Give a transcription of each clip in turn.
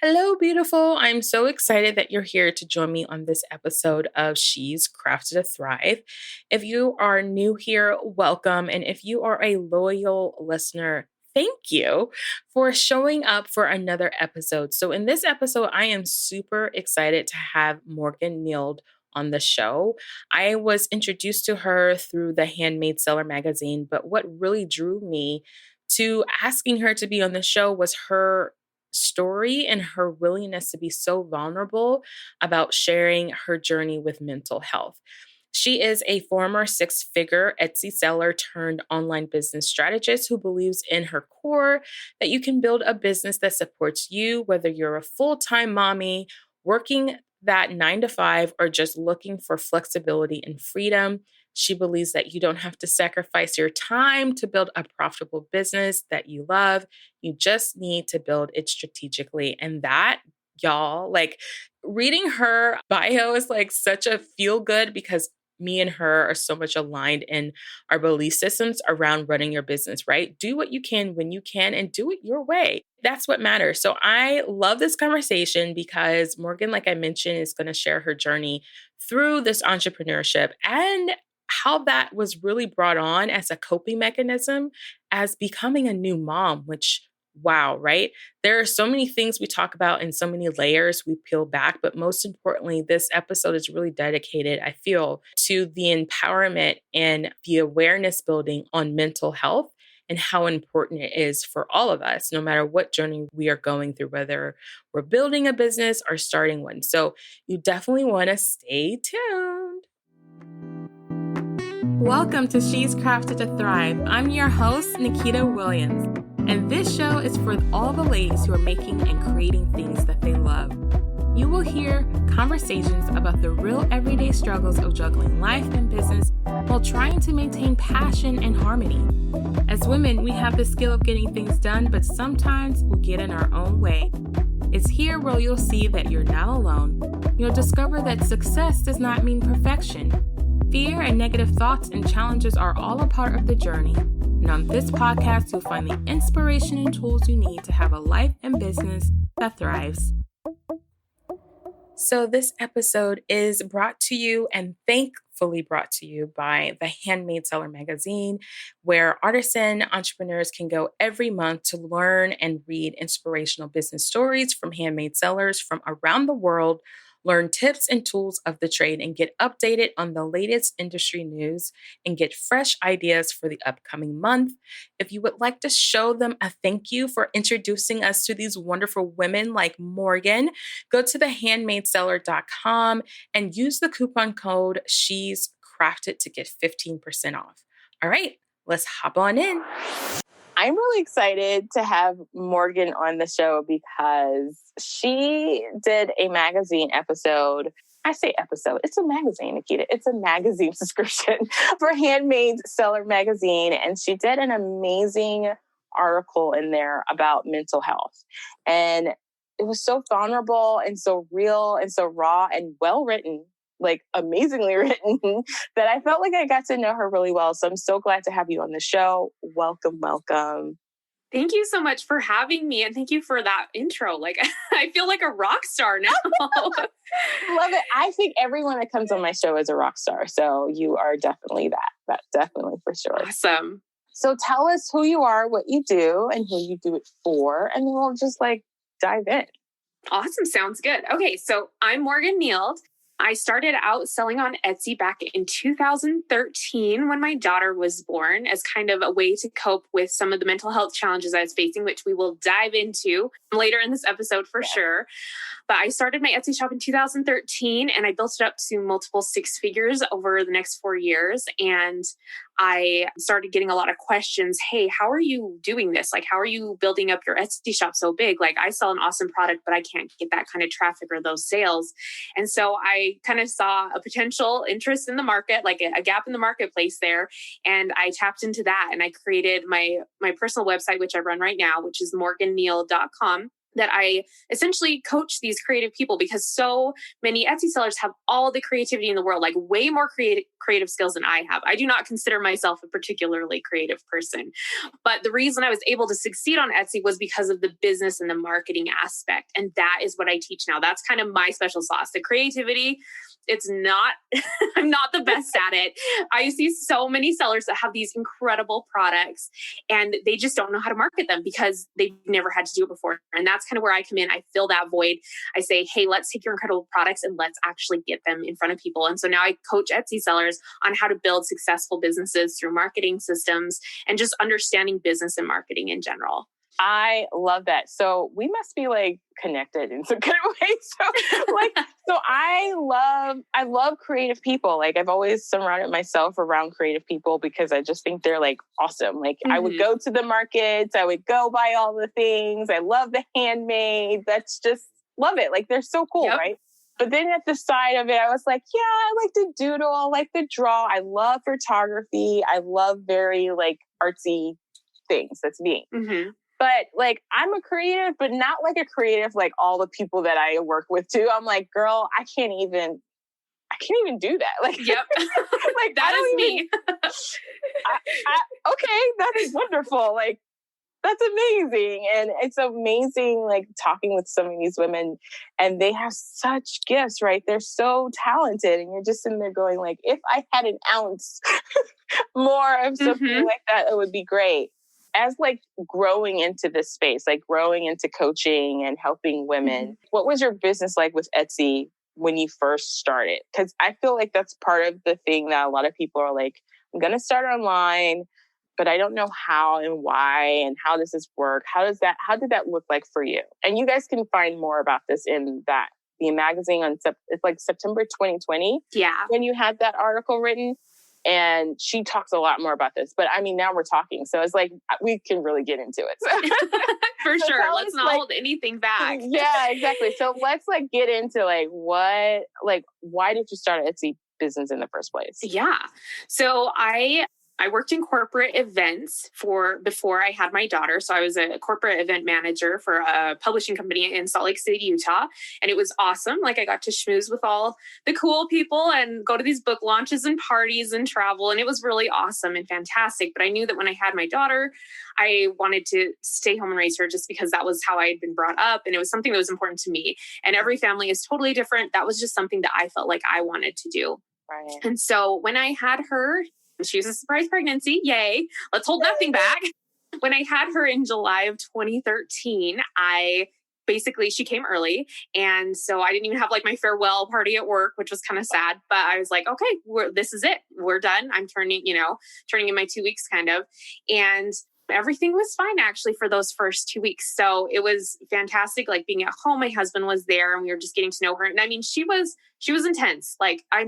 Hello, beautiful. I'm so excited that you're here to join me on this episode of She's Crafted to Thrive. If you are new here, welcome. And if you are a loyal listener, thank you for showing up for another episode. So, in this episode, I am super excited to have Morgan Neild on the show. I was introduced to her through the Handmade Seller magazine, but what really drew me to asking her to be on the show was her story and her willingness to be so vulnerable about sharing her journey with mental health. She is a former six-figure Etsy seller turned online business strategist who believes in her core that you can build a business that supports you, whether you're a full-time mommy, working that 9 to 5, or just looking for flexibility and freedom. She believes that you don't have to sacrifice your time to build a profitable business that you love. You just need to build it strategically. And that, y'all, like reading her bio is like such a feel good because me and her are so much aligned in our belief systems around running your business, right? Do what you can when you can and do it your way. That's what matters. So I love this conversation because Morgan, like I mentioned, is going to share her journey through this entrepreneurship and how that was really brought on as a coping mechanism as becoming a new mom, which wow, right? There are so many things we talk about and so many layers we peel back. But most importantly, this episode is really dedicated, I feel, to the empowerment and the awareness building on mental health and how important it is for all of us, no matter what journey we are going through, whether we're building a business or starting one. So you definitely want to stay tuned. Welcome to She's Crafted to Thrive. I'm your host, Nikita Williams, and this show is for all the ladies who are making and creating things that they love. You will hear conversations about the real everyday struggles of juggling life and business while trying to maintain passion and harmony. As women, we have the skill of getting things done, but sometimes we get in our own way. It's here where you'll see that you're not alone. You'll discover that success does not mean perfection. Fear and negative thoughts and challenges are all a part of the journey. And on this podcast, you'll find the inspiration and tools you need to have a life and business that thrives. So this episode is brought to you and thankfully brought to you by the Handmade Seller magazine, where artisan entrepreneurs can go every month to learn and read inspirational business stories from handmade sellers from around the world, learn tips and tools of the trade, and get updated on the latest industry news and get fresh ideas for the upcoming month. If you would like to show them a thank you for introducing us to these wonderful women like Morgan, go to thehandmadeseller.com and use the coupon code She's Crafted to get 15% off. All right, let's hop on in. I'm really excited to have Morgan on the show because she did a magazine episode. I say episode, it's a magazine, Nikita. It's a magazine subscription for Handmade Seller magazine. And she did an amazing article in there about mental health. And it was so vulnerable and so real and so raw and well written, like amazingly written, that I felt like I got to know her really well. So I'm so glad to have you on the show. Welcome, welcome. Thank you so much for having me. And thank you for that intro. Like, I feel like a rock star now. Love it. I think everyone that comes on my show is a rock star. So you are definitely that. That's definitely for sure. Awesome. So tell us who you are, what you do, and who you do it for. And then we'll just dive in. Awesome. Sounds good. Okay. So I'm Morgan Neild. I started out selling on Etsy back in 2013 when my daughter was born as kind of a way to cope with some of the mental health challenges I was facing, which we will dive into later in this episode for sure. But I started my Etsy shop in 2013 and I built it up to multiple six figures over the next 4 years. And I started getting a lot of questions. Hey, how are you doing this? Like, how are you building up your Etsy shop so big? Like, I sell an awesome product, but I can't get that kind of traffic or those sales. And so I kind of saw a potential interest in the market, like a gap in the marketplace there. And I tapped into that and I created my personal website, which I run right now, which is morganneild.com. that I essentially coach these creative people, because so many Etsy sellers have all the creativity in the world, like way more creative skills than I have. I do not consider myself a particularly creative person. But the reason I was able to succeed on Etsy was because of the business and the marketing aspect. And that is what I teach now. That's kind of my special sauce. The creativity, it's not, I'm not the best at it. I see so many sellers that have these incredible products and they just don't know how to market them because they've never had to do it before. And that's kind of where I come in. I fill that void. I say, hey, let's take your incredible products and let's actually get them in front of people. And so now I coach Etsy sellers on how to build successful businesses through marketing systems and just understanding business and marketing in general. I love that. So we must be like connected in some kind of way. So I love creative people. Like I've always surrounded myself around creative people because I just think they're like awesome. Like I would go to the markets, I would go buy all the things. I love the handmade. That's just love it. Like they're so cool, right? But then at the side of it, I was like, yeah, I like to doodle, I like to draw. I love photography. I love very like artsy things. That's me. But like, I'm a creative, but not like a creative, like all the people that I work with too. I'm like, girl, I can't even do that. Like, yep. Like that is me. Okay, that's wonderful. Like, that's amazing. And it's amazing, like talking with some of these women and they have such gifts, right? They're so talented. And you're just in there going like, if I had an ounce more of something like that, it would be great. As like growing into this space, like growing into coaching and helping women, what was your business like with Etsy when you first started? Because I feel like that's part of the thing that a lot of people are like, I'm going to start online, but I don't know how and why and how does this work? How did that look like for you? And you guys can find more about this in the magazine it's like September 2020. Yeah. When you had that article written. And she talks a lot more about this. But I mean, now we're talking. So it's like, we can really get into it. For so sure. Let's not hold anything back. Yeah, exactly. So let's like get into like why did you start an Etsy business in the first place? Yeah. So I worked in corporate events before I had my daughter. So I was a corporate event manager for a publishing company in Salt Lake City, Utah. And it was awesome. Like I got to schmooze with all the cool people and go to these book launches and parties and travel. And it was really awesome and fantastic. But I knew that when I had my daughter, I wanted to stay home and raise her just because that was how I had been brought up. And it was something that was important to me. And every family is totally different. That was just something that I felt like I wanted to do. Right. And so when I had her, she was a surprise pregnancy. Yay. Let's hold nothing back. When I had her in July of 2013, she came early. And so I didn't even have like my farewell party at work, which was kind of sad. But I was like, okay, this is it. We're done. I'm turning in my 2 weeks kind of. And everything was fine actually for those first 2 weeks. So it was fantastic. Like being at home, my husband was there and we were just getting to know her. And I mean, she was intense. Like I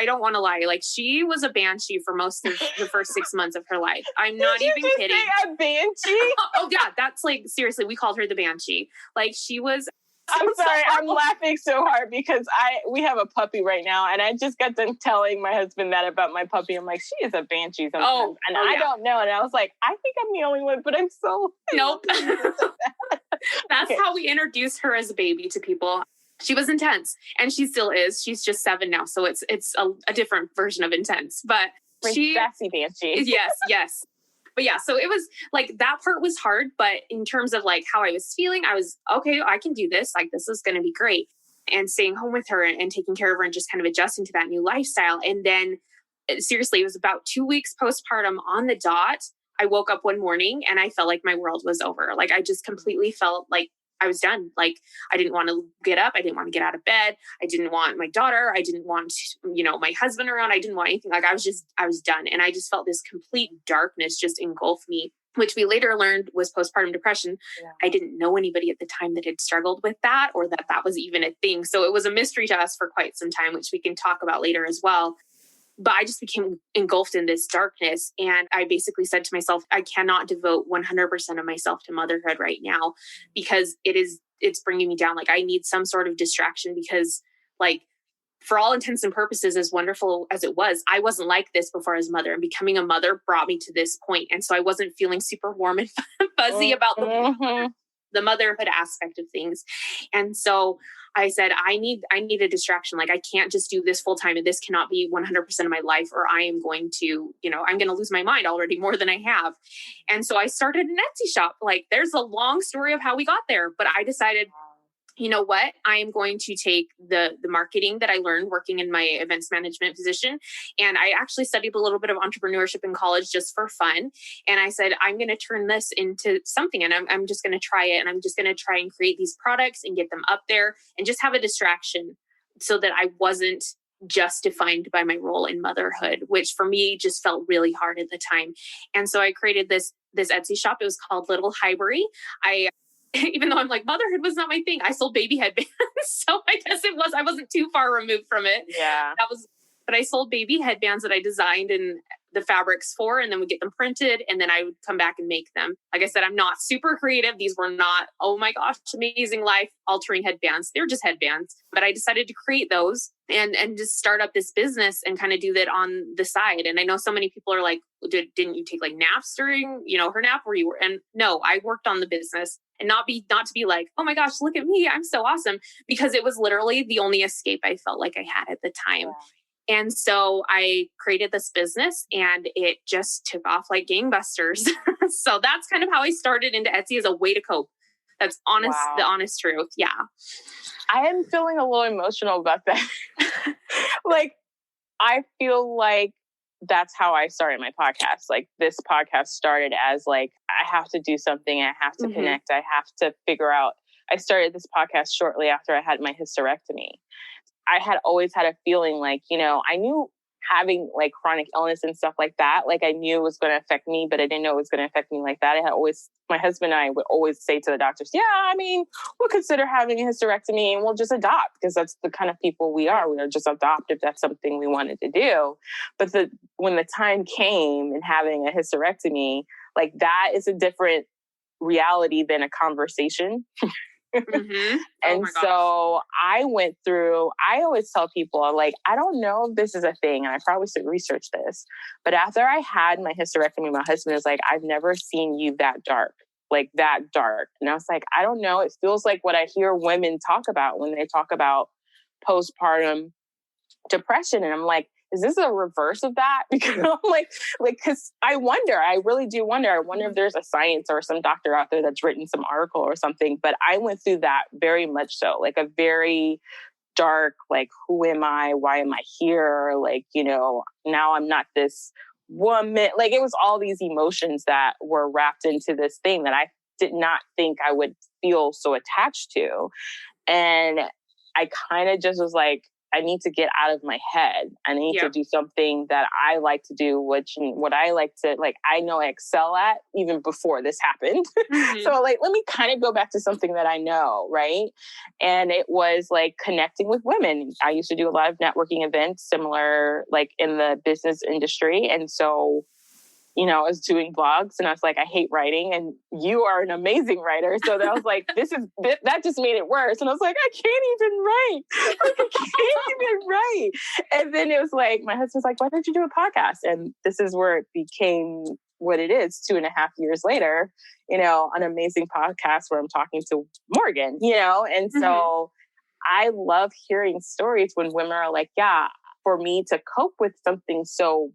don't want to lie. Like she was a banshee for most of the first 6 months of her life. I'm not even kidding. Say a banshee? Oh yeah. That's like, seriously, we called her the banshee. Like she was. I'm sorry. I'm laughing so hard because we have a puppy right now. And I just got done telling my husband that about my puppy. I'm like, she is a banshee sometimes. I don't know. And I was like, I think I'm the only one, but I'm so... Nope. That's how we introduced her as a baby to people. She was intense and she still is. She's just 7 now. So it's a different version of intense, but sassy banshee. Yes. But yeah, so it was like that part was hard, but in terms of like how I was feeling, I was okay, I can do this. Like this is going to be great. And staying home with her and taking care of her and just kind of adjusting to that new lifestyle. And then seriously, it was about 2 weeks postpartum on the dot. I woke up one morning and I felt like my world was over. Like I just completely felt like I was done. Like I didn't want to get up. I didn't want to get out of bed. I didn't want my daughter. I didn't want, my husband around. I didn't want anything. Like I was done. And I just felt this complete darkness just engulf me, which we later learned was postpartum depression. Yeah. I didn't know anybody at the time that had struggled with that or that was even a thing. So it was a mystery to us for quite some time, which we can talk about later as well. But I just became engulfed in this darkness. And I basically said to myself, I cannot devote 100% of myself to motherhood right now because it's bringing me down. Like I need some sort of distraction because like for all intents and purposes, as wonderful as it was, I wasn't like this before as a mother, and becoming a mother brought me to this point. And so I wasn't feeling super warm and fuzzy about the the motherhood aspect of things. And so I said, I need a distraction. Like, I can't just do this full time, and this cannot be 100% of my life, or I am going to, I'm going to lose my mind already more than I have. And so I started an Etsy shop. Like, there's a long story of how we got there, but I decided, you know what? I am going to take the marketing that I learned working in my events management position. And I actually studied a little bit of entrepreneurship in college just for fun. And I said, I'm going to turn this into something, and I'm just going to try it. And I'm just going to try and create these products and get them up there and just have a distraction so that I wasn't just defined by my role in motherhood, which for me just felt really hard at the time. And so I created this Etsy shop. It was called Little Highbury. Even though I'm like, motherhood was not my thing, I sold baby headbands. So I guess I wasn't too far removed from it. Yeah. But I sold baby headbands that I designed and the fabrics for, and then would get them printed. And then I would come back and make them. Like I said, I'm not super creative. These were not, oh my gosh, amazing life altering headbands. They're just headbands. But I decided to create those and just start up this business and kind of do that on the side. And I know so many people are like, didn't you take like naps during, her nap where you were? And no, I worked on the business. And not to be like, oh my gosh, look at me, I'm so awesome. Because it was literally the only escape I felt like I had at the time. Yeah. And so I created this business and it just took off like gangbusters. So that's kind of how I started into Etsy, as a way to cope. That's honest, wow. The honest truth. Yeah. I am feeling a little emotional about that. Like, I feel like that's how I started my podcast. Like, this podcast started as like, I have to do something. I have to connect. I have to figure out. I started this podcast shortly after I had my hysterectomy. I had always had a feeling like, I knew having like chronic illness and stuff like that, like I knew it was going to affect me, but I didn't know it was going to affect me like that. My husband and I would always say to the doctors, we'll consider having a hysterectomy and we'll just adopt, because that's the kind of people we are. We are just adopt if that's something we wanted to do. But when the time came and having a hysterectomy, like that is a different reality than a conversation. Mm-hmm. And so I always tell people, like, I don't know if this is a thing, and I probably should research this, but after I had my hysterectomy, my husband was like, I've never seen you that dark. Like that dark. And I was like, I don't know. It feels like what I hear women talk about when they talk about postpartum depression. And I'm like, is this a reverse of that? Because I'm like, because I really do wonder. I wonder if there's a science or some doctor out there that's written some article or something. But I went through that very much so, like a very dark, like, who am I? Why am I here? Like, now I'm not this woman. Like, it was all these emotions that were wrapped into this thing that I did not think I would feel so attached to. And I kind of just was like, I need to get out of my head. I need to do something that I like to do, what I like to, like, I know I excel at even before this happened. Mm-hmm. So like, let me kind of go back to something that I know, right? And it was like connecting with women. I used to do a lot of networking events similar, like in the business industry. And so, I was doing blogs and I was like, I hate writing, and you are an amazing writer. So that was like, that just made it worse. And I was like, I can't even write. Like, I can't even write. And then it was like, my husband's like, why don't you do a podcast? And this is where it became what it is 2.5 years later, an amazing podcast where I'm talking to Morgan, and so I love hearing stories when women are like, yeah, for me to cope with something so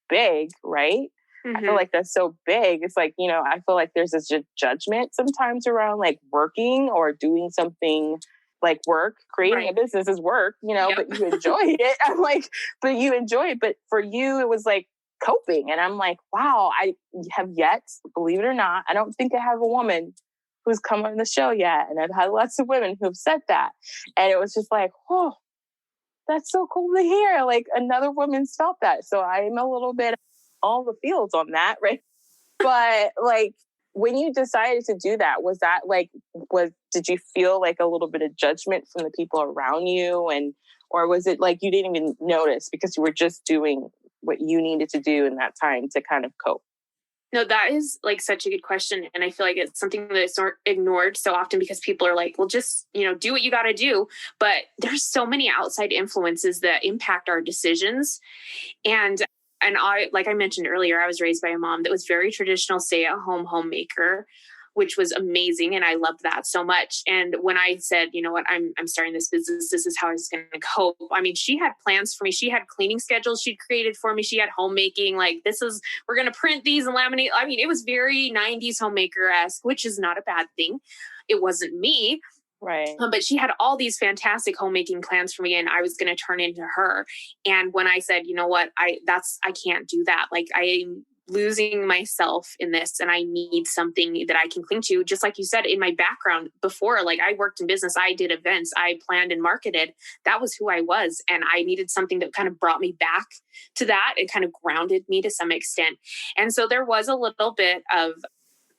big, right? I feel like that's so big. It's like, I feel like there's this judgment sometimes around like working or doing something like work. Creating a business is work, but you enjoy it. I'm like, but you enjoy it. But for you, it was like coping. And I'm like, wow, I have yet, believe it or not, I don't think I have a woman who's come on the show yet. And I've had lots of women who've said that. And it was just like, oh, that's so cool to hear. Like, another woman's felt that. So I'm a little bit all the fields on that, right? But like, when you decided to do that, was that like, did you feel like a little bit of judgment from the people around you? Or was it like you didn't even notice because you were just doing what you needed to do in that time to kind of cope? No, that is like such a good question. And I feel like it's something that's ignored so often because people are like, well, just, do what you got to do. But there's so many outside influences that impact our decisions. And I, like I mentioned earlier, I was raised by a mom that was very traditional, stay-at-home homemaker, which was amazing. And I loved that so much. And when I said, you know what, I'm starting this business, this is how I was going to cope. I mean, she had plans for me. She had cleaning schedules she'd created for me. She had homemaking, like we're going to print these and laminate. I mean, it was very 90s homemaker-esque, which is not a bad thing. It wasn't me. Right. But she had all these fantastic homemaking plans for me, and I was going to turn into her. And when I said, you know what, I can't do that. Like, I'm losing myself in this, and I need something that I can cling to. Just like you said, in my background before, like, I worked in business, I did events, I planned and marketed. That was who I was. And I needed something that kind of brought me back to that. It kind of grounded me to some extent. And so there was a little bit of,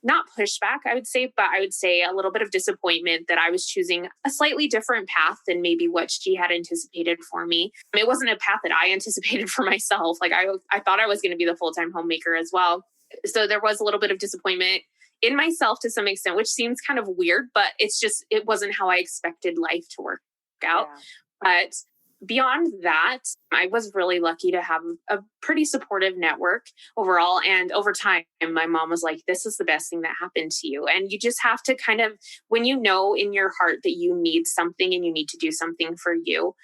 not pushback, I would say, but I would say a little bit of disappointment that I was choosing a slightly different path than maybe what she had anticipated for me. It wasn't a path that I anticipated for myself. Like, I thought I was going to be the full-time homemaker as well. So there was a little bit of disappointment in myself to some extent, which seems kind of weird, but it wasn't how I expected life to work out. Yeah. But beyond that, I was really lucky to have a pretty supportive network overall. And over time, my mom was like, this is the best thing that happened to you. And you just have to kind of, when you know in your heart that you need something and you need to do something for you,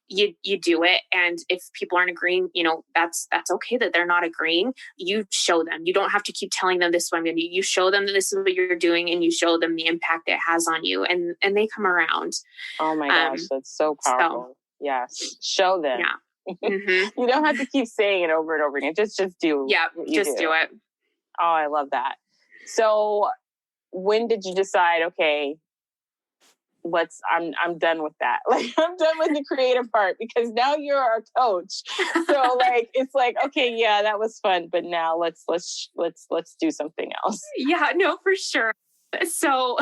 you do it. And if people aren't agreeing, you know, that's okay that they're not agreeing. You show them. You don't have to keep telling them this is what I'm going to do. You show them that this is what you're doing, and you show them the impact it has on you, and they come around. Oh my gosh, that's so powerful. Yes. Show them. Yeah. Mm-hmm. You don't have to keep saying it over and over again. Just do. Yeah. Just do it. Oh, I love that. So when did you decide, okay, I'm done with that. Like, I'm done with the creative part, because now you're our coach. So like, it's like, okay, yeah, that was fun, but now let's do something else. Yeah, no, for sure. So,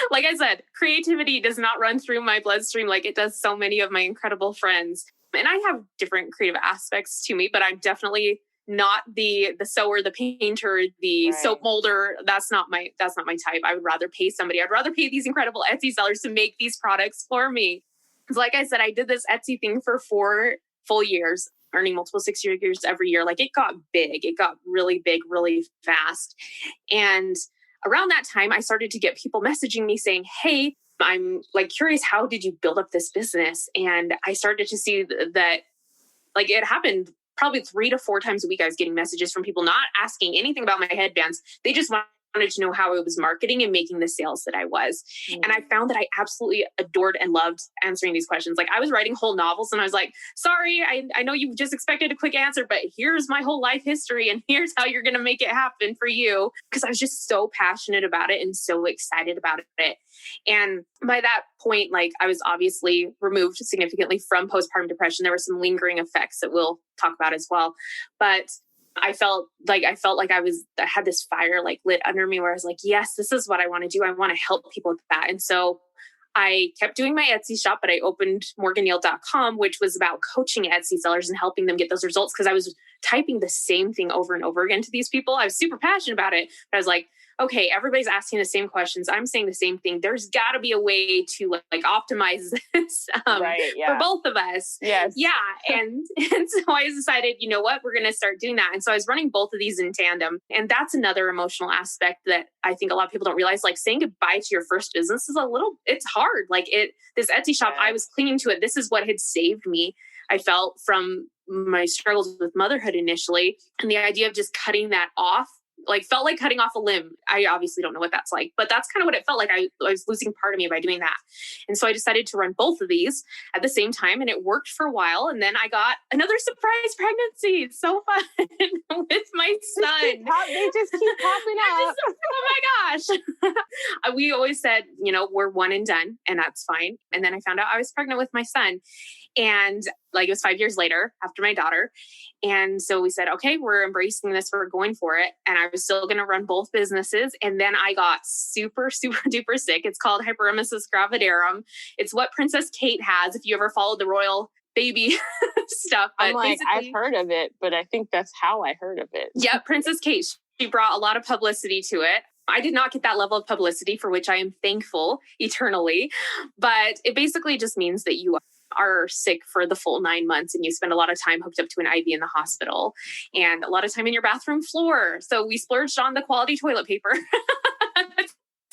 like I said, creativity does not run through my bloodstream like it does so many of my incredible friends. And I have different creative aspects to me, but I'm definitely not the sewer, the painter, the soap molder. That's not my type. I would rather pay somebody. I'd rather pay these incredible Etsy sellers to make these products for me. Because like I said, I did this Etsy thing for 4 full years, earning multiple 6 figures every year. Like, it got big. It got really big, really fast. And around that time, I started to get people messaging me saying, hey, I'm like curious, how did you build up this business? And I started to see that, like, it happened probably 3 to 4 times a week. I was getting messages from people not asking anything about my headbands. They just wanted to know how I was marketing and making the sales that I was. And I found that I absolutely adored and loved answering these questions. Like, I was writing whole novels, and I was like, sorry, I know you just expected a quick answer, but here's my whole life history, and here's how you're going to make it happen for you. Because I was just so passionate about it and so excited about it. And by that point, like, I was obviously removed significantly from postpartum depression. There were some lingering effects that we'll talk about as well. But I felt like I had this fire like lit under me, where I was like, yes, this is what I want to do. I want to help people with that. And so I kept doing my Etsy shop, but I opened morganneal.com, which was about coaching Etsy sellers and helping them get those results. Because I was typing the same thing over and over again to these people. I was super passionate about it. But I was like, okay, everybody's asking the same questions. I'm saying the same thing. There's got to be a way to like optimize this for both of us. Yes. Yeah. And so I decided, you know what, we're going to start doing that. And so I was running both of these in tandem. And that's another emotional aspect that I think a lot of people don't realize. Like, saying goodbye to your first business is it's hard. Like, this Etsy shop, I was clinging to it. This is what had saved me, I felt, from my struggles with motherhood initially. And the idea of just cutting that off, like, felt like cutting off a limb. I obviously don't know what that's like, but that's kind of what it felt like. I was losing part of me by doing that. And so I decided to run both of these at the same time, and it worked for a while. And then I got another surprise pregnancy. It's so fun with my son. They just keep popping up. Oh my gosh. We always said, you know, we're one and done, and that's fine. And then I found out I was pregnant with my son. And like, it was 5 years later after my daughter. And so we said, okay, we're embracing this. We're going for it. And I was still going to run both businesses. And then I got super, super duper sick. It's called hyperemesis gravidarum. It's what Princess Kate has, if you ever followed the royal baby stuff. But I'm like, I've heard of it, but I think that's how I heard of it. Yeah, Princess Kate. She brought a lot of publicity to it. I did not get that level of publicity, for which I am thankful eternally. But it basically just means that you are sick for the full 9 months, and you spend a lot of time hooked up to an IV in the hospital and a lot of time in your bathroom floor. So we splurged on the quality toilet paper.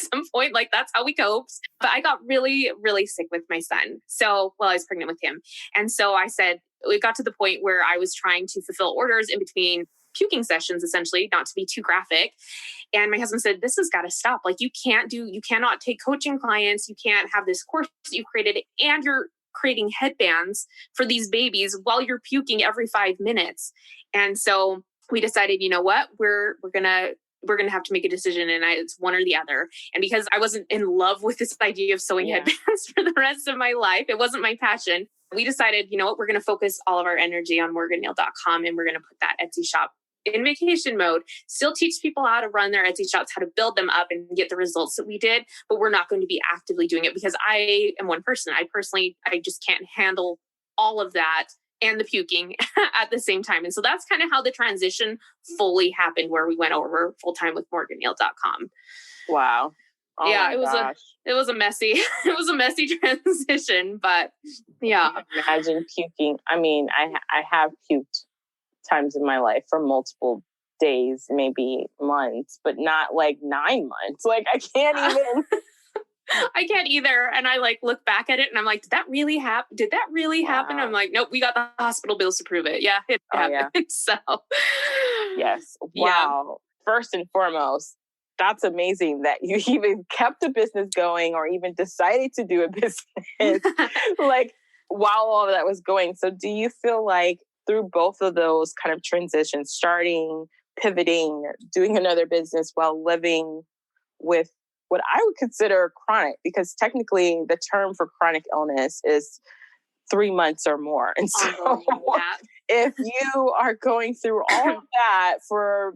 some point. Like that's how we coped. But I got really, really sick with my son. So, well, I was pregnant with him. And so I said, it got to the point where I was trying to fulfill orders in between puking sessions, essentially, not to be too graphic. And my husband said, this has got to stop. Like you cannot take coaching clients. You can't have this course that you created and you're creating headbands for these babies while you're puking every 5 minutes. And so we decided, you know what, we're going to have to make a decision, and it's one or the other. And because I wasn't in love with this idea of sewing headbands for the rest of my life, it wasn't my passion. We decided, you know what, we're going to focus all of our energy on morganneal.com, and we're going to put that Etsy shop in vacation mode, still teach people how to run their Etsy shops, how to build them up and get the results that we did, but we're not going to be actively doing it because I am one person. I just can't handle all of that and the puking at the same time. And so that's kind of how the transition fully happened, where we went over full time with morganneal.com. Wow. Oh yeah, it was a messy transition, but yeah. I can't imagine puking. I mean, I have puked times in my life for multiple days, maybe months, but not like 9 months. Like I can't even. I can't either. And I like look back at it and I'm like, did that really happen? Wow. I'm like, nope, we got the hospital bills to prove it. Yeah, it happened. Yeah. So yes. Wow. Yeah. First and foremost, that's amazing that you even kept a business going or even decided to do a business like while all of that was going. So do you feel like through both of those kind of transitions, starting, pivoting, doing another business while living with what I would consider chronic, because technically the term for chronic illness is 3 months or more. And so if you are going through all of that for,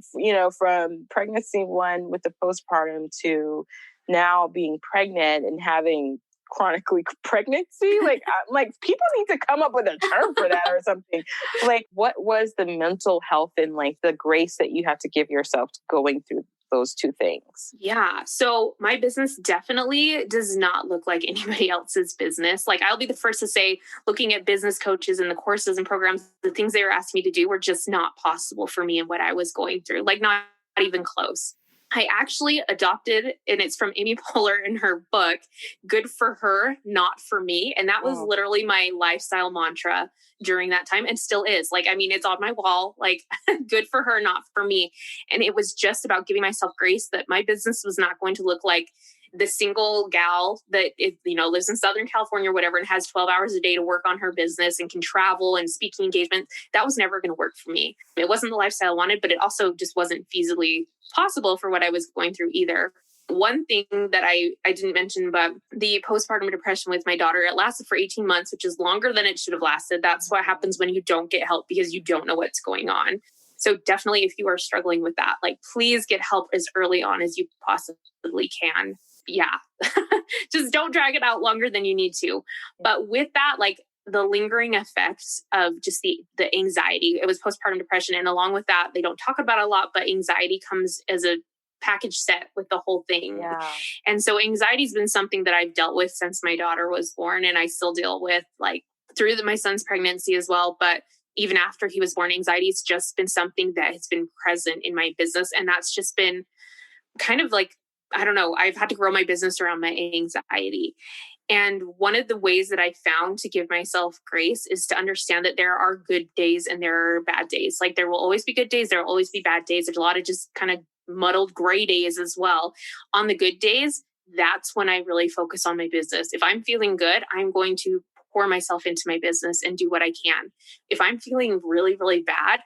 from pregnancy 1 with the postpartum to now being pregnant and having chronically pregnancy, like people need to come up with a term for that or something. Like, what was the mental health and like the grace that you have to give yourself to going through those two things? Yeah. So my business definitely does not look like anybody else's business. Like I'll be the first to say, looking at business coaches and the courses and programs, the things they were asking me to do were just not possible for me and what I was going through. Like not even close. I actually adopted, and it's from Amy Poehler in her book, Good for Her, Not for Me. And that was literally my lifestyle mantra during that time and still is. Like, I mean, it's on my wall, like good for her, not for me. And it was just about giving myself grace that my business was not going to look like the single gal that lives in Southern California or whatever and has 12 hours a day to work on her business and can travel and speaking engagements. That was never going to work for me. It wasn't the lifestyle I wanted, but it also just wasn't feasibly possible for what I was going through either. One thing that I didn't mention, but the postpartum depression with my daughter, it lasted for 18 months, which is longer than it should have lasted. That's what happens when you don't get help because you don't know what's going on. So definitely if you are struggling with that, like please get help as early on as you possibly can. Yeah. Just don't drag it out longer than you need to. But with that, like the lingering effects of just the anxiety, it was postpartum depression. And along with that, they don't talk about it a lot, but anxiety comes as a package set with the whole thing. Yeah. And so anxiety has been something that I've dealt with since my daughter was born. And I still deal with like through my son's pregnancy as well. But even after he was born, anxiety has just been something that has been present in my business. And that's just been kind of like, I don't know, I've had to grow my business around my anxiety. And one of the ways that I found to give myself grace is to understand that there are good days and there are bad days. Like there will always be good days. There will always be bad days. There's a lot of just kind of muddled gray days as well. On the good days, that's when I really focus on my business. If I'm feeling good, I'm going to pour myself into my business and do what I can. If I'm feeling really, really bad,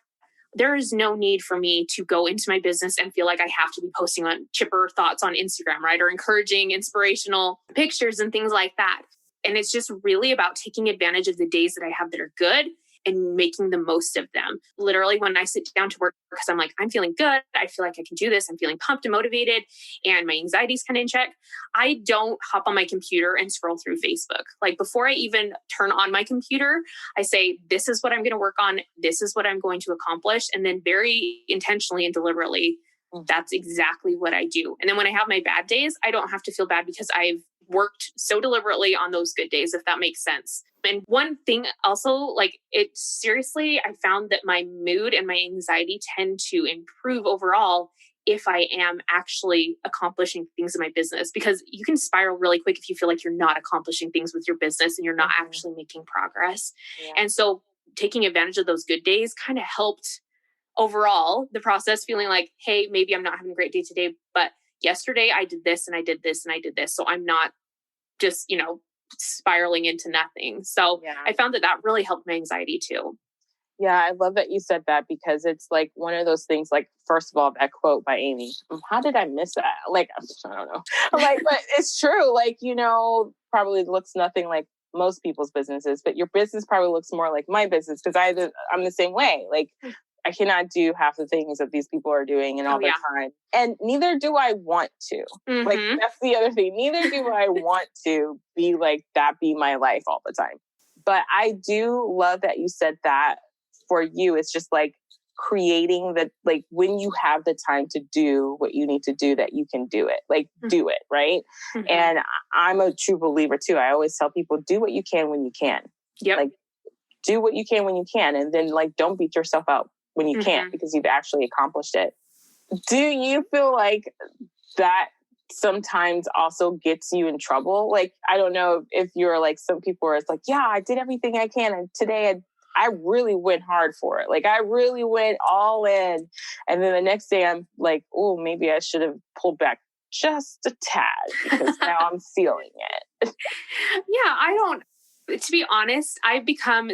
there is no need for me to go into my business and feel like I have to be posting on chipper thoughts on Instagram, right? Or encouraging inspirational pictures and things like that. And it's just really about taking advantage of the days that I have that are good and making the most of them. Literally, when I sit down to work, because I'm like, I'm feeling good. I feel like I can do this. I'm feeling pumped and motivated and my anxiety's kind of in check. I don't hop on my computer and scroll through Facebook. Like before I even turn on my computer, I say, this is what I'm going to work on. This is what I'm going to accomplish. And then very intentionally and deliberately, that's exactly what I do. And then when I have my bad days, I don't have to feel bad because I've worked so deliberately on those good days, if that makes sense. And one thing also, like it seriously, I found that my mood and my anxiety tend to improve overall if I am actually accomplishing things in my business, because you can spiral really quick if you feel like you're not accomplishing things with your business and you're not actually making progress. Yeah. And so taking advantage of those good days kind of helped overall the process, feeling like, hey, maybe I'm not having a great day today, but yesterday I did this and I did this and I did this. So I'm not just, spiraling into nothing. So Yeah. I found that really helped my anxiety too. Yeah, I love that you said that, because it's like one of those things, like, first of all, that quote by Amy, how did I miss that? Like, I don't know. Like, but it's true. Like, probably looks nothing like most people's businesses, but your business probably looks more like my business, because I'm the same way. Like, I cannot do half the things that these people are doing and all their time. And neither do I want to. Mm-hmm. Like, that's the other thing. Neither do I want to be like that, be my life all the time. But I do love that you said that. For you, it's just like creating like when you have the time to do what you need to do, that you can do it, like do it, right? Mm-hmm. And I'm a true believer too. I always tell people, do what you can when you can. Yep. Like, do what you can when you can. And then, like, don't beat yourself up when you can't, because you've actually accomplished it. Do you feel like that sometimes also gets you in trouble? Like, I don't know if you're like some people where it's like, yeah, I did everything I can, and today I really went hard for it. Like, I really went all in. And then the next day I'm like, oh, maybe I should have pulled back just a tad, because now I'm feeling it. To be honest,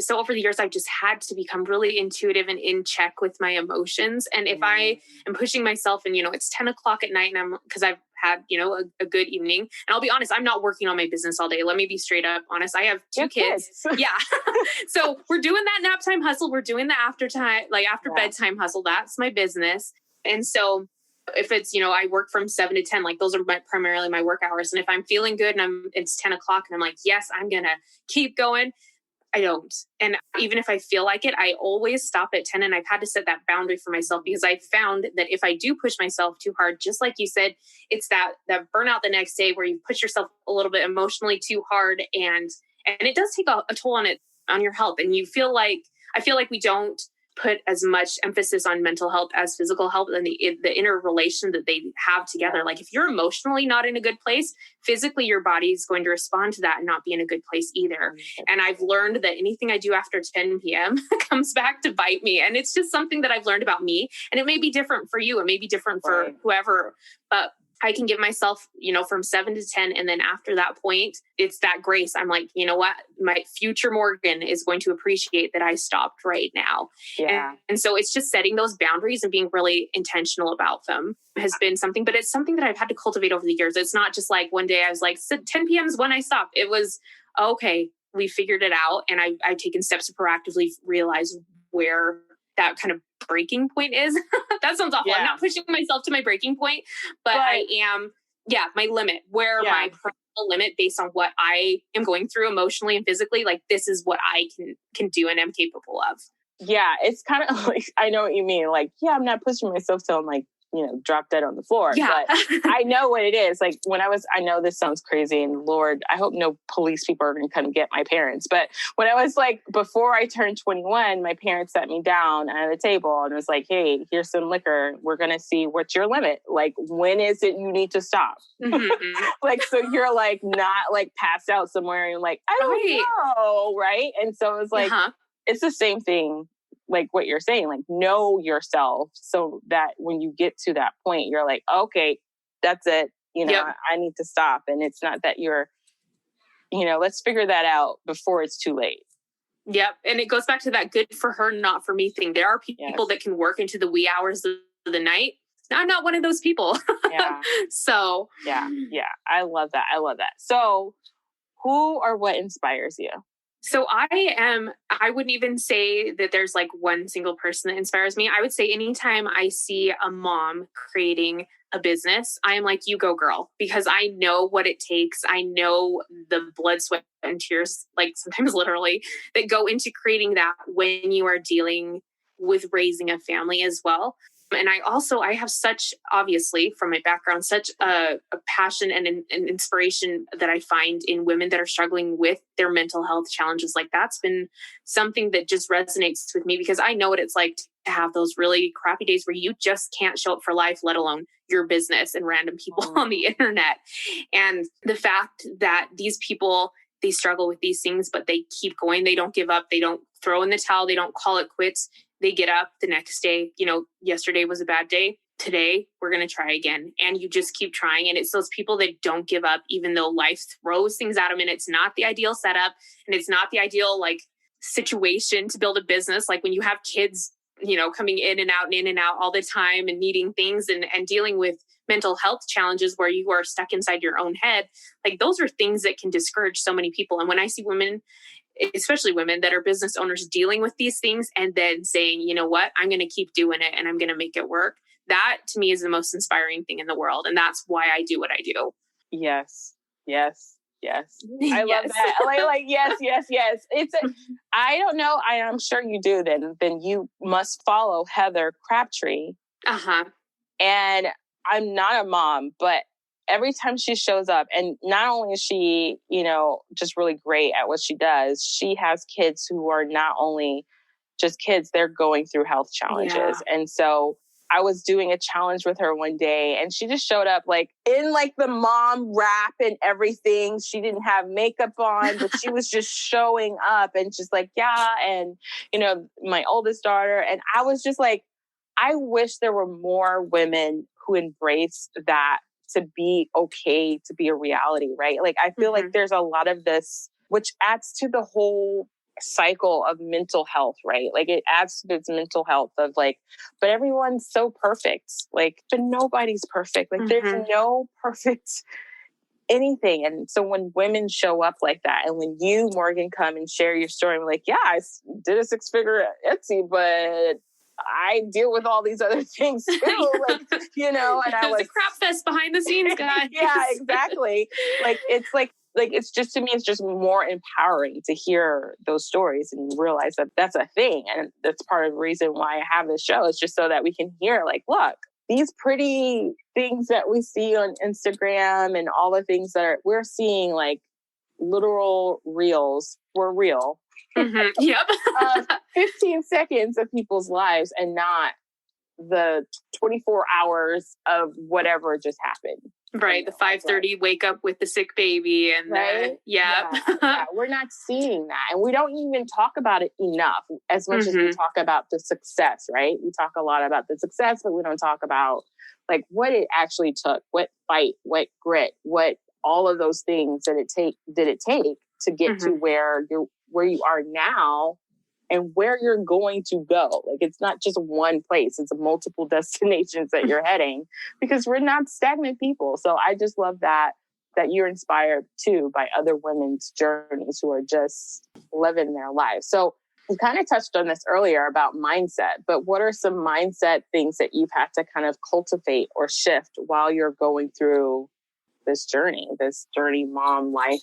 so over the years, I've just had to become really intuitive and in check with my emotions. And if I am pushing myself and, it's 10 o'clock at night and because I've had, a good evening, and I'll be honest, I'm not working on my business all day. Let me be straight up honest. I have two kids. Yeah. So we're doing that nap time hustle. We're doing the after bedtime hustle. That's my business. And so if it's, I work from 7 to 10, like those are primarily my work hours. And if I'm feeling good and it's 10 o'clock and I'm like, yes, I'm going to keep going, I don't. And even if I feel like it, I always stop at 10. And I've had to set that boundary for myself, because I found that if I do push myself too hard, just like you said, it's that burnout the next day where you push yourself a little bit emotionally too hard. And it does take a toll on your health. And I feel like we don't put as much emphasis on mental health as physical health, and the interrelation that they have together. Like, if you're emotionally not in a good place, physically your body is going to respond to that and not be in a good place either. And I've learned that anything I do after 10 p.m. comes back to bite me. And it's just something that I've learned about me. And it may be different for you. It may be different for whoever, but I can give myself, from 7 to 10. And then after that point, it's that grace. I'm like, you know what? My future Morgan is going to appreciate that I stopped right now. Yeah. And so it's just setting those boundaries and being really intentional about them has been something, but it's something that I've had to cultivate over the years. It's not just like one day I was like, 10 p.m. is when I stop. It was, okay, we figured it out. And I've taken steps to proactively realize where that kind of breaking point is. That sounds awful. Yeah. I'm not pushing myself to my breaking point, but I am, my limit, my personal limit based on what I am going through emotionally and physically. Like, this is what I can do and am capable of. Yeah, it's kind of like, I know what you mean. Like, I'm not pushing myself till I'm like, drop dead on the floor. Yeah. But I know what it is. Like, I know this sounds crazy, and Lord, I hope no police people are going to come get my parents. But when I was like, before I turned 21, my parents sat me down at a table and was like, hey, here's some liquor. We're going to see what's your limit. Like, when is it you need to stop? Mm-hmm. Like, so you're like, not like passed out somewhere and like, I don't know. Right. And so it was like, it's the same thing. Like what you're saying, like, know yourself so that when you get to that point, you're like, okay, that's it. I need to stop. And it's not that you're, let's figure that out before it's too late. Yep. And it goes back to that good for her, not for me thing. There are people that can work into the wee hours of the night. I'm not one of those people. Yeah. So. Yeah. I love that. So who or what inspires you? So I wouldn't even say that there's like one single person that inspires me. I would say anytime I see a mom creating a business, I am like, you go girl, because I know what it takes. I know the blood, sweat, and tears, like sometimes literally, that go into creating that when you are dealing with raising a family as well. And I have such, obviously from my background, such a passion and an inspiration that I find in women that are struggling with their mental health challenges. Like, that's been something that just resonates with me, because I know what it's like have those really crappy days where you just can't show up for life, let alone your business and random people on the internet. And the fact that these people, they struggle with these things, but they keep going. They don't give up. They don't throw in the towel. They don't call it quits. They get up the next day. Yesterday was a bad day. Today, we're going to try again. And you just keep trying. And it's those people that don't give up, even though life throws things at them. And it's not the ideal setup. And it's not the ideal situation to build a business. Like when you have kids, coming in and out all the time and needing things and dealing with mental health challenges where you are stuck inside your own head. Like those are things that can discourage so many people. And when I see women, especially women that are business owners, dealing with these things and then saying, you know what, I'm going to keep doing it and I'm going to make it work. That to me is the most inspiring thing in the world. And that's why I do what I do. Yes. I love that. Yes. I don't know. I'm sure you do. Then you must follow Heather Crabtree. And I'm not a mom, but every time she shows up, and not only is she, just really great at what she does, she has kids who are not only just kids, they're going through health challenges. Yeah. And so I was doing a challenge with her one day and she just showed up in the mom wrap and everything. She didn't have makeup on, but she was just showing up and just yeah. And, my oldest daughter. And I was just I wish there were more women who embraced that to be okay, to be a reality, right? I feel like there's a lot of this, which adds to the whole cycle of mental health, right? It adds to this mental health of but everyone's so perfect, but nobody's perfect. There's no perfect anything. And so when women show up like that, and when you, Morgan, come and share your story, I'm yeah, I did a 6-figure at Etsy, but I deal with all these other things too, and I was a crap fest behind the scenes, guys. Yeah, exactly. It's just, to me, it's just more empowering to hear those stories and realize that that's a thing. And that's part of the reason why I have this show. It's just so that we can hear, look, these pretty things that we see on Instagram and all the things that we're seeing, literal reels were real. Yep. 15 seconds of people's lives and not the 24 hours of whatever just happened. Right. The 5:30 wake up with the sick baby and right? Yeah. We're not seeing that. And we don't even talk about it enough as much as we talk about the success, right? We talk a lot about the success, but we don't talk about what it actually took, what fight, what grit, what all of those things did it take to get to where you are now and where you're going to go. It's not just one place, it's multiple destinations that you're heading, because we're not stagnant people. So I just love that you're inspired too by other women's journeys who are just living their lives. So we kind of touched on this earlier about mindset, but what are some mindset things that you've had to kind of cultivate or shift while you're going through this journey, mom, life,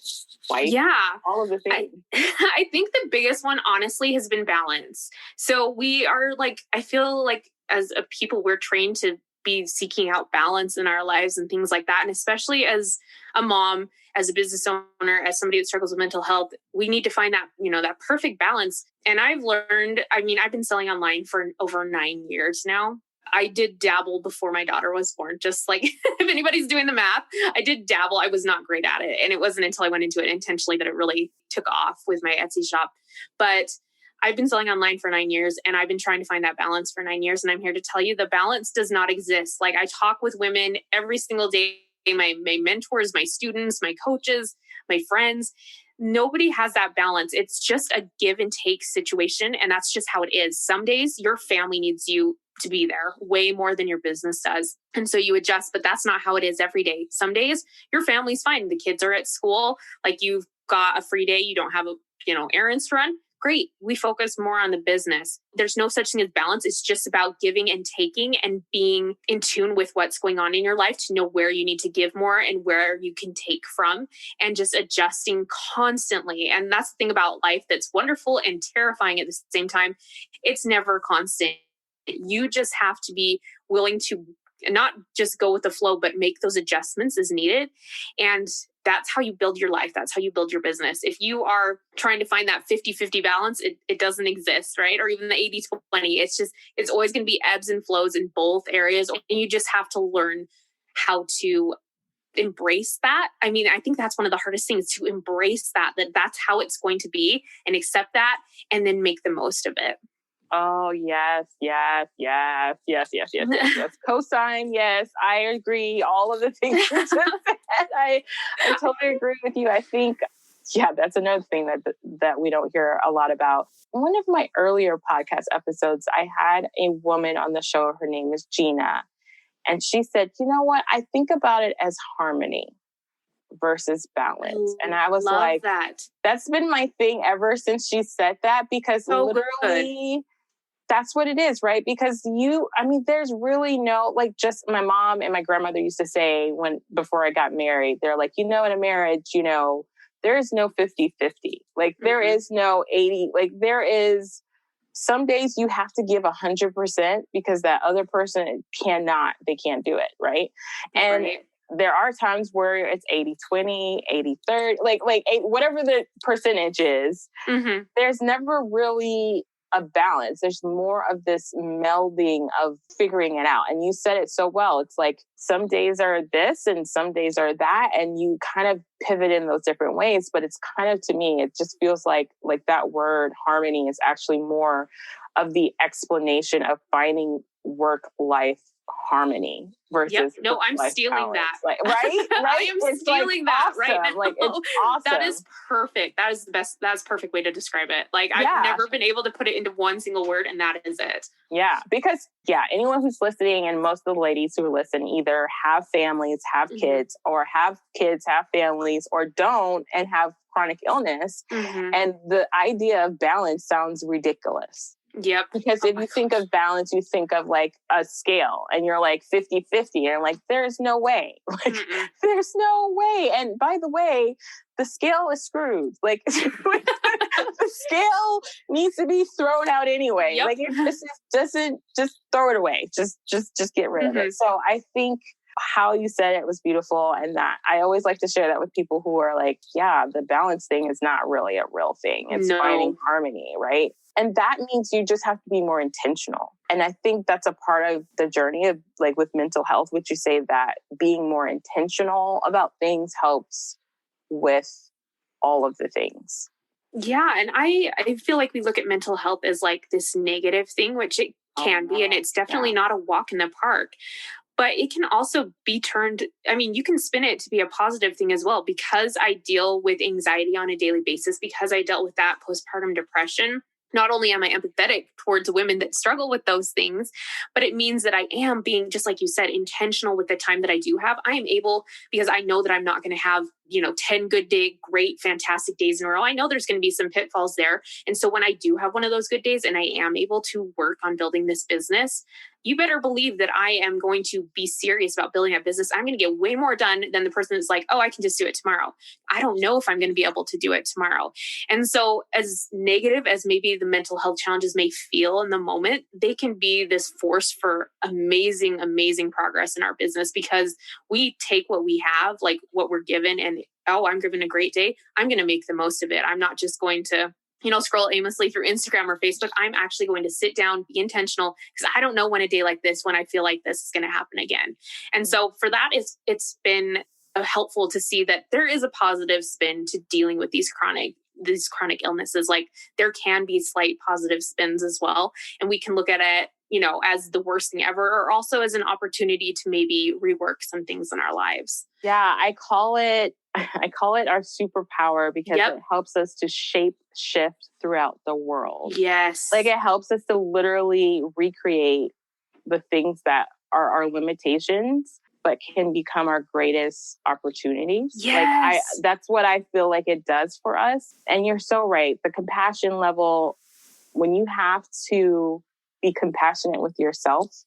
all of the things? I think the biggest one, honestly, has been balance. So we are I feel as a people, we're trained to be seeking out balance in our lives and things like that. And especially as a mom, as a business owner, as somebody that struggles with mental health, we need to find that, that perfect balance. And I've learned, I've been selling online for over 9 years now. I did dabble before my daughter was born, just if anybody's doing the math, I did dabble. I was not great at it. And it wasn't until I went into it intentionally that it really took off with my Etsy shop. But I've been selling online for 9 years and I've been trying to find that balance for 9 years. And I'm here to tell you the balance does not exist. I talk with women every single day, my mentors, my students, my coaches, my friends. Nobody has that balance. It's just a give and take situation. And that's just how it is. Some days your family needs you to be there way more than your business does. And so you adjust, but that's not how it is every day. Some days your family's fine. The kids are at school. You've got a free day. You don't have errands to run. Great. We focus more on the business. There's no such thing as balance. It's just about giving and taking and being in tune with what's going on in your life to know where you need to give more and where you can take from, and just adjusting constantly. And that's the thing about life that's wonderful and terrifying at the same time. It's never constant. You just have to be willing to not just go with the flow, but make those adjustments as needed. And that's how you build your life. That's how you build your business. If you are trying to find that 50-50 balance, it doesn't exist, right? Or even the 80-20. It's always going to be ebbs and flows in both areas. And you just have to learn how to embrace that. I mean, I think that's one of the hardest things, to embrace that's how it's going to be, and accept that, and then make the most of it. Oh, yes. Cosign, yes. I agree. All of the things you just said. I totally agree with you. I think, that's another thing that we don't hear a lot about. One of my earlier podcast episodes, I had a woman on the show. Her name is Gina. And she said, you know what? I think about it as harmony versus balance. And I was like, that's been my thing ever since she said that, because literally that's what it is, right? Because there's really no, like, just my mom and my grandmother used to say before I got married, they're like, in a marriage, there is no 50-50. Like, there is no 80, like, there is some days you have to give 100% because that other person they can't do it. Right. And there are times where it's 80-20, 80-30, like whatever the percentage is, there's never really a balance. There's more of this melding of figuring it out. And you said it so well. It's like some days are this and some days are that. And you kind of pivot in those different ways. But it's kind of, to me, it just feels like that word harmony is actually more of the explanation of finding work-life harmany versus I'm stealing balance. that. Like, right? I am stealing that awesome. right now. Like, it's awesome. That is perfect. That is the best. That's a perfect way to describe it. Like, I've never been able to put it into one single word, and that is it. Yeah, because anyone who's listening, and most of the ladies who listen either have families, have kids, or have kids, have families, or don't and have chronic illness. And the idea of balance sounds ridiculous. Yep. Because if you think of balance, you think of like a scale, and you're like 50-50, and you're like, there's no way. Like, there's no way. And by the way, the scale is screwed. Like, the scale needs to be thrown out anyway. Like, it just throw it away. Just get rid of it. So I think how you said it was beautiful, and that I always like to share that with people who are like, the balance thing is not really a real thing. It's finding harmony, right? And that means you just have to be more intentional. And I think that's a part of the journey of, like, with mental health, which you say that being more intentional about things helps with all of the things. Yeah. And I feel like we look at mental health as like this negative thing, which it can be. And it's definitely not a walk in the park. But it can also be turned, you can spin it to be a positive thing as well, because I deal with anxiety on a daily basis, because I dealt with that postpartum depression. Not only am I empathetic towards women that struggle with those things, but it means that I am being, just like you said, intentional with the time that I do have. I am able, because I know that I'm not going to have, 10 good day, great, fantastic days in a row. I know there's going to be some pitfalls there. And so when I do have one of those good days and I am able to work on building this business, you better believe that I am going to be serious about building a business. I'm going to get way more done than the person that's like, oh, I can just do it tomorrow. I don't know if I'm going to be able to do it tomorrow. And so, as negative as maybe the mental health challenges may feel in the moment, they can be this force for amazing, amazing progress in our business, because we take what we have, like what we're given, and I'm given a great day. I'm going to make the most of it. I'm not just going to scroll aimlessly through Instagram or Facebook. I'm actually going to sit down, be intentional, because I don't know when a day like this, when I feel like this is going to happen again. And so for that, it's been helpful to see that there is a positive spin to dealing with these chronic illnesses. Like, there can be slight positive spins as well. And we can look at it, as the worst thing ever, or also as an opportunity to maybe rework some things in our lives. Yeah, I call it our superpower, because it helps us to shift throughout the world. Yes. Like, it helps us to literally recreate the things that are our limitations, but can become our greatest opportunities. Yes. That's what I feel like it does for us. And you're so right. The compassion level, when you have to be compassionate with yourself,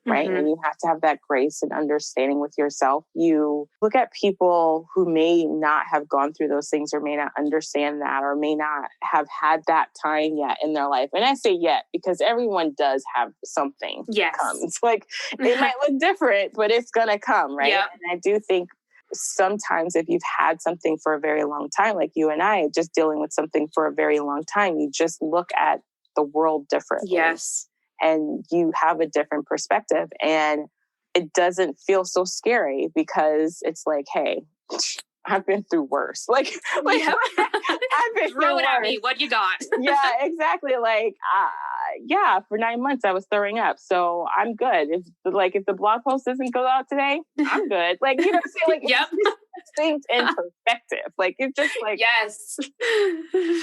right? And you have to have that grace and understanding with yourself. You look at people who may not have gone through those things or may not understand that or may not have had that time yet in their life. And I say yet because everyone does have something that comes. Like it might look different, but it's going to come, right? Yep. And I do think sometimes if you've had something for a very long time, like you and I, just dealing with something for a very long time, you just look at the world differently. Yes. And you have a different perspective and it doesn't feel so scary because it's like, hey, I've been through worse. Like Yep. I've been throw it at me. What you got? Yeah, exactly. Like, for 9 months I was throwing up. So I'm good. If the blog post doesn't go out today, I'm good. Like, you know what I'm saying? Like, yep. Things in perspective. Like, it's just like, yes.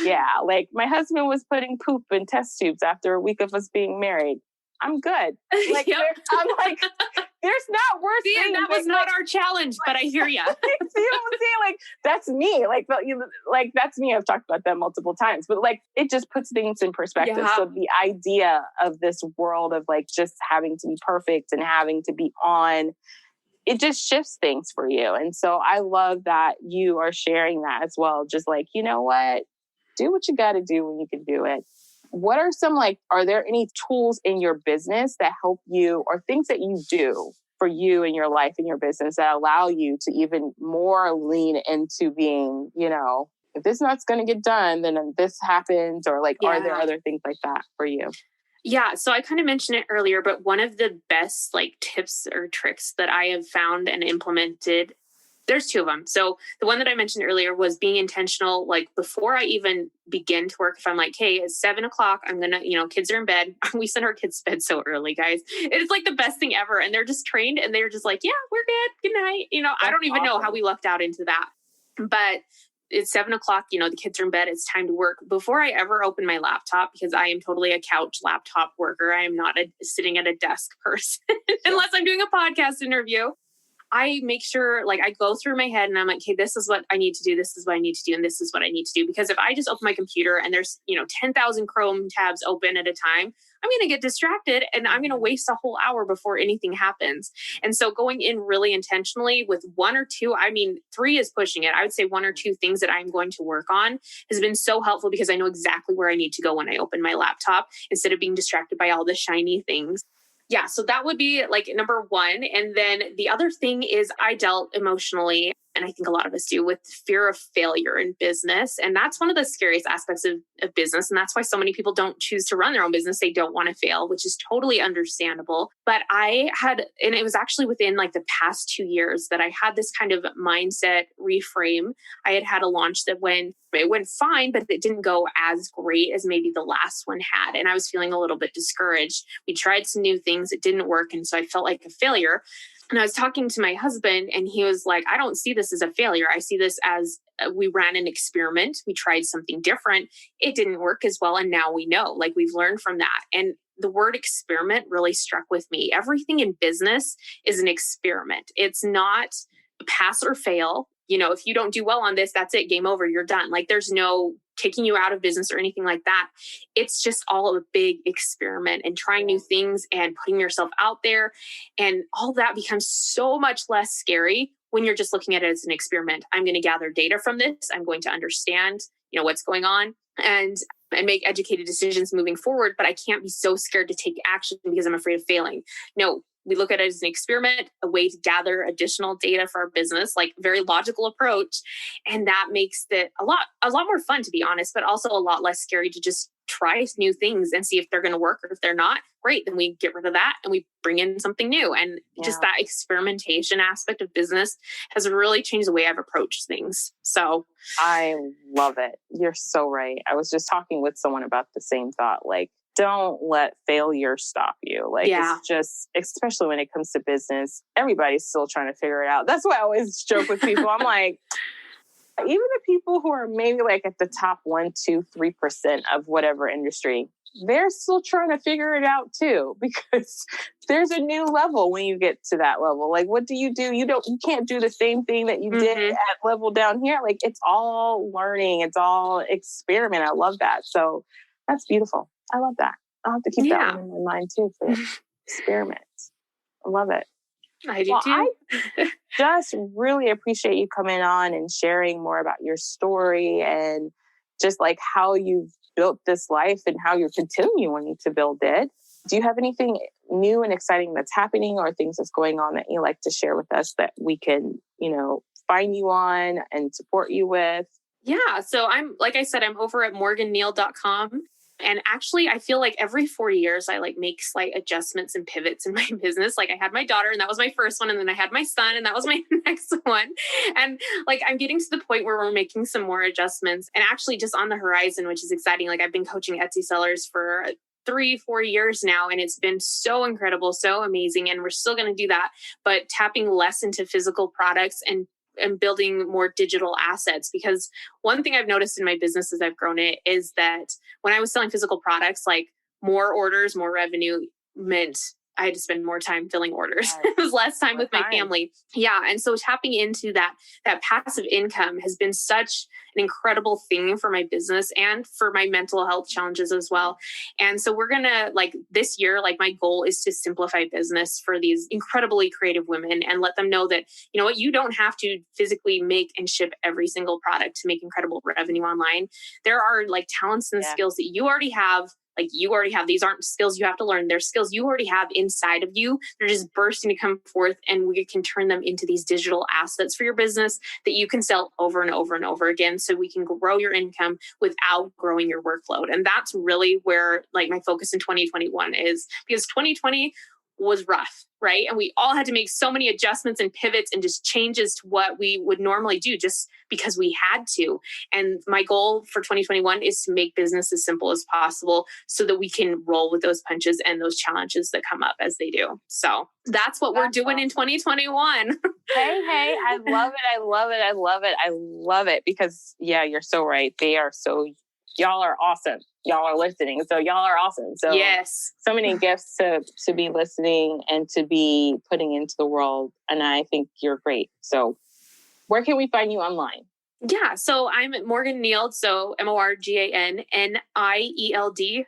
Yeah. Like my husband was putting poop in test tubes after a week of us being married. I'm good. Like, yep. I'm like, there's not worse things. That was not our challenge, but I hear you. See what I'm saying? Like, that's me. Like, that's me. I've talked about that multiple times, but like, it just puts things in perspective. Yeah. So the idea of this world of like just having to be perfect and having to be on, it just shifts things for you. And so I love that you are sharing that as well. Just like, you know what? Do what you got to do when you can do it. What are some are there any tools in your business that help you or things that you do for you in your life and your business that allow you to even more lean into being, if this not's going to get done, then this happens or are there other things like that for you? Yeah. So I kind of mentioned it earlier, but one of the best tips or tricks that I have found and implemented, there's two of them. So the one that I mentioned earlier was being intentional. Like before I even begin to work, if I'm like, hey, it's 7:00, I'm going to, kids are in bed. We send our kids to bed so early, guys. It's like the best thing ever. And they're just trained and they're just like, yeah, we're good. Good night. I don't even know how we lucked out into that, but it's 7:00, the kids are in bed. It's time to work. Before I ever open my laptop, because I am totally a couch laptop worker. I am not sitting at a desk person unless I'm doing a podcast interview. I make sure I go through my head and I'm like, okay, this is what I need to do. This is what I need to do. And this is what I need to do. Because if I just open my computer and there's, 10,000 Chrome tabs open at a time, I'm going to get distracted and I'm going to waste a whole hour before anything happens. And so going in really intentionally with one or two, 3 is pushing it. I would say 1 or 2 things that I'm going to work on has been so helpful because I know exactly where I need to go when I open my laptop instead of being distracted by all the shiny things. Yeah, so that would be number 1. And then the other thing is I dealt emotionally, and I think a lot of us do, with fear of failure in business. And that's one of the scariest aspects of business. And that's why so many people don't choose to run their own business. They don't want to fail, which is totally understandable. But I had, and it was actually within the past 2 years that I had this kind of mindset reframe. I had a launch that it went fine, but it didn't go as great as maybe the last one had. And I was feeling a little bit discouraged. We tried some new things. It didn't work. And so I felt like a failure. And I was talking to my husband and he was like, I don't see this as a failure. I see this as we ran an experiment. We tried something different. It didn't work as well. And now we know, we've learned from that. And the word experiment really struck with me. Everything in business is an experiment. It's not pass or fail. If you don't do well on this, that's it. Game over. You're done. There's no kicking you out of business or anything like that. It's just all a big experiment and trying new things and putting yourself out there. And all that becomes so much less scary when you're just looking at it as an experiment. I'm going to gather data from this. I'm going to understand, what's going on and make educated decisions moving forward. But I can't be so scared to take action because I'm afraid of failing. No. We look at it as an experiment, a way to gather additional data for our business, very logical approach. And that makes it a lot more fun, to be honest, but also a lot less scary to just try new things and see if they're going to work, or if they're not, great. Then we get rid of that and we bring in something new. And just that experimentation aspect of business has really changed the way I've approached things. So I love it. You're so right. I was just talking with someone about the same thought, don't let failure stop you. It's just, especially when it comes to business, everybody's still trying to figure it out. That's why I always joke with people. I'm like, even the people who are maybe at the top 1, 2, 3% of whatever industry, they're still trying to figure it out too, because there's a new level when you get to that level. What do? You can't do the same thing that you did at level down here. It's all learning. It's all experiment. I love that. So that's beautiful. I love that. I'll have to keep that one in my mind too for experiments. I love it. I do Well, too. I just really appreciate you coming on and sharing more about your story and just like how you've built this life and how you're continuing to build it. Do you have anything new and exciting that's happening or things that's going on that you like to share with us that we can, find you on and support you with? Yeah. So like I said, I'm over at morganneal.com. And actually, I feel like every 4 years, I like make slight adjustments and pivots in my business. Like I had my daughter and that was my first one. And then I had my son and that was my next one. And like, I'm getting to the point where we're making some more adjustments and actually just on the horizon, which is exciting. Like I've been coaching Etsy sellers for 3-4 years now, and it's been so incredible, so amazing. And we're still going to do that, but tapping less into physical products and building more digital assets. Because one thing I've noticed in my business as I've grown it is that when I was selling physical products, like more orders, more revenue meant I had to spend more time filling orders. Yes. It was less time More with my time. family. Yeah. And so tapping into that passive income has been such an incredible thing for my business and for my mental health challenges as well. And so we're going to like this year, like my goal is to simplify business for these incredibly creative women and let them know that, you know what, you don't have to physically make and ship every single product to make incredible revenue online. There are like talents and skills that you already have. Like you already have, these aren't skills you have to learn. They're skills you already have inside of you. They're just bursting to come forth, and we can turn them into these digital assets for your business that you can sell over and over and over again. So we can grow your income without growing your workload. And that's really where like my focus in 2021 is, because 2020 was rough, right? And we all had to make so many adjustments and pivots and just changes to what we would normally do just because we had to. And my goal for 2021 is to make business as simple as possible so that we can roll with those punches and those challenges that come up as they do. So that's what we're doing in 2021. Hey, I love it. I love it. I love it. I love it because you're so right. Y'all are awesome. Y'all are listening. So y'all are awesome. So yes, so many gifts to be listening and to be putting into the world. And I think you're great. So where can we find you online? Yeah, so I'm Morgan Nield, so MorganNield. I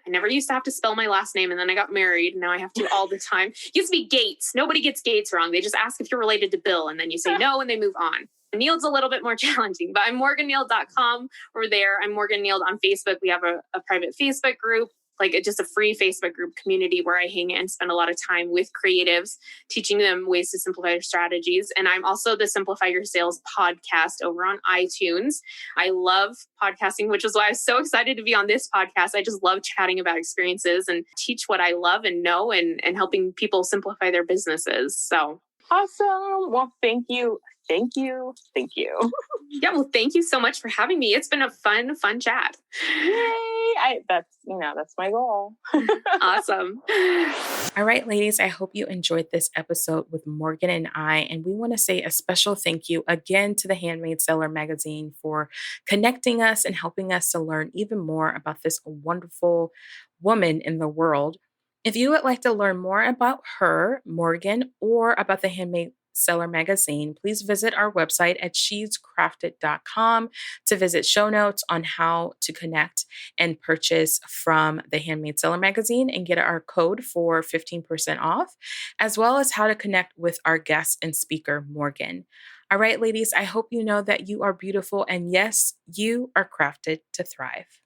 never used to have to spell my last name, and then I got married, and now I have to all the time. It used to be Gates. Nobody gets Gates wrong. They just ask if you're related to Bill, and then you say no, and they move on. Nield's a little bit more challenging, but I'm morgannield.com. We're there. I'm Morgan Nield on Facebook. We have a private Facebook group, like just a free Facebook group community where I hang and spend a lot of time with creatives, teaching them ways to simplify their strategies. And I'm also the Simplify Your Sales podcast over on iTunes. I love podcasting, which is why I was so excited to be on this podcast. I just love chatting about experiences and teach what I love and know and helping people simplify their businesses. So awesome. Well, thank you. Thank you. Thank you. Yeah, well, thank you so much for having me. It's been a fun chat. Yay. That's my goal. Awesome. All right, ladies, I hope you enjoyed this episode with Morgan and I. And we want to say a special thank you again to the Handmade Seller magazine for connecting us and helping us to learn even more about this wonderful woman in the world. If you would like to learn more about her, Morgan, or about the Handmade Seller magazine, please visit our website at shescrafted.com to visit show notes on how to connect and purchase from the Handmade Seller magazine and get our code for 15% off, as well as how to connect with our guest and speaker, Morgan. All right, ladies, I hope you know that you are beautiful and yes, you are crafted to thrive.